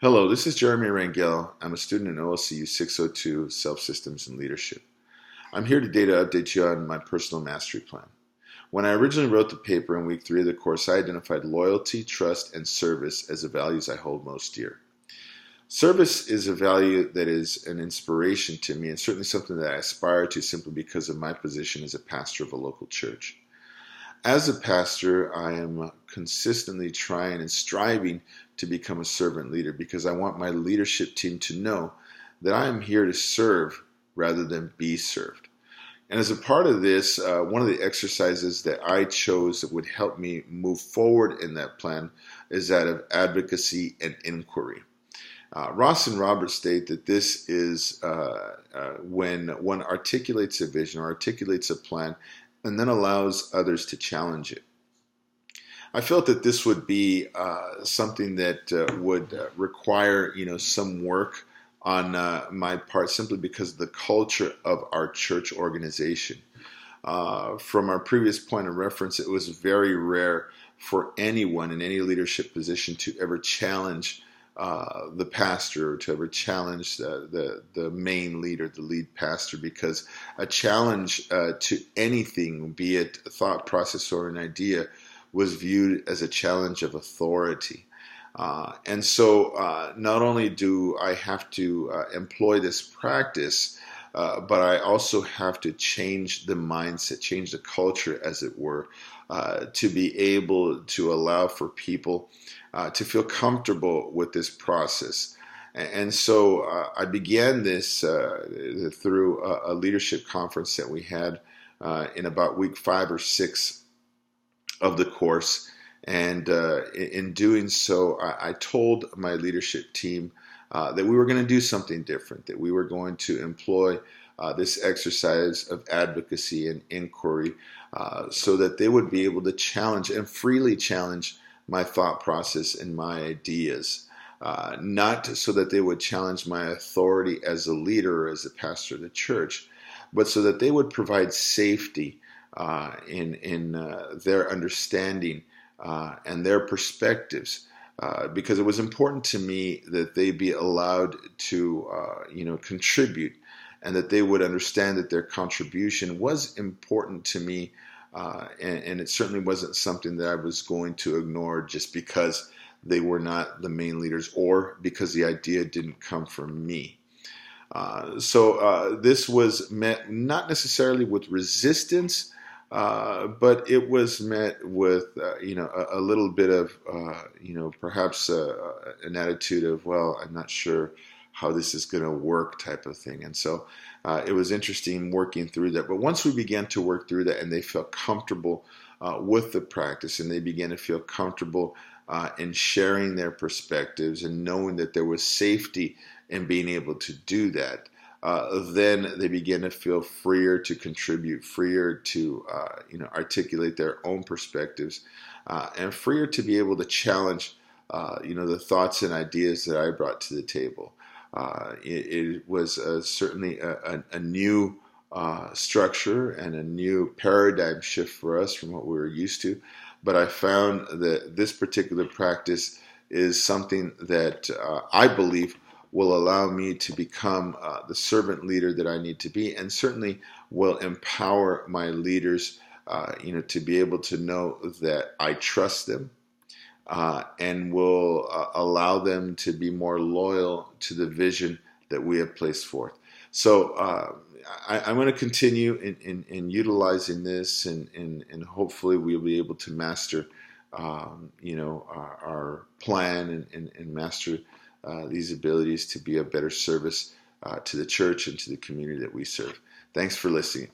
Hello, this is Jeremy Rangel. I'm a student in OLCU 602, Self-Systems and Leadership. I'm here today to update you on my personal mastery plan. When I originally wrote the paper in week 3 of the course, I identified loyalty, trust, and service as the values I hold most dear. Service is a value that is an inspiration to me and certainly something that I aspire to simply because of my position as a pastor of a local church. As a pastor, I am consistently trying and striving to become a servant leader because I want my leadership team to know that I am here to serve rather than be served. And as a part of this, one of the exercises that I chose that would help me move forward in that plan is that of advocacy and inquiry. Ross and Robert state that this is when one articulates a vision or articulates a plan and then allows others to challenge it. I felt that this would be something that would require, some work on my part simply because of the culture of our church organization. From our previous point of reference, it was very rare for anyone in any leadership position to ever challenge the pastor or to ever challenge the main leader, the lead pastor, because a challenge to anything, be it a thought process or an idea, was viewed as a challenge of authority. And so not only do I have to employ this practice, but I also have to change the mindset, change the culture, as it were, to be able to allow for people to feel comfortable with this process. And so I began this through a leadership conference that we had in about week 5 or 6 of the course. And in doing so, I told my leadership team that we were going to do something different, that we were going to employ this exercise of advocacy and inquiry so that they would be able to challenge and freely challenge my thought process and my ideas, not so that they would challenge my authority as a leader or as a pastor of the church, but so that they would provide safety in their understanding and their perspectives, because it was important to me that they be allowed to, contribute, and that they would understand that their contribution was important to me, and it certainly wasn't something that I was going to ignore just because they were not the main leaders or because the idea didn't come from me. So this was met not necessarily with resistance, but it was met with, a little bit of, perhaps an attitude of, well, I'm not sure how this is going to work type of thing. And so it was interesting working through that. But once we began to work through that and they felt comfortable with the practice and they began to feel comfortable in sharing their perspectives and knowing that there was safety in being able to do that, then they began to feel freer to contribute, freer to articulate their own perspectives, and freer to be able to challenge the thoughts and ideas that I brought to the table. It was certainly a new structure and a new paradigm shift for us from what we were used to, but I found that this particular practice is something that I believe will allow me to become the servant leader that I need to be, and certainly will empower my leaders, to be able to know that I trust them, and will allow them to be more loyal to the vision that we have placed forth. So I'm going to continue in utilizing this, and hopefully we'll be able to master, our plan and master these abilities to be of better service to the church and to the community that we serve. Thanks for listening.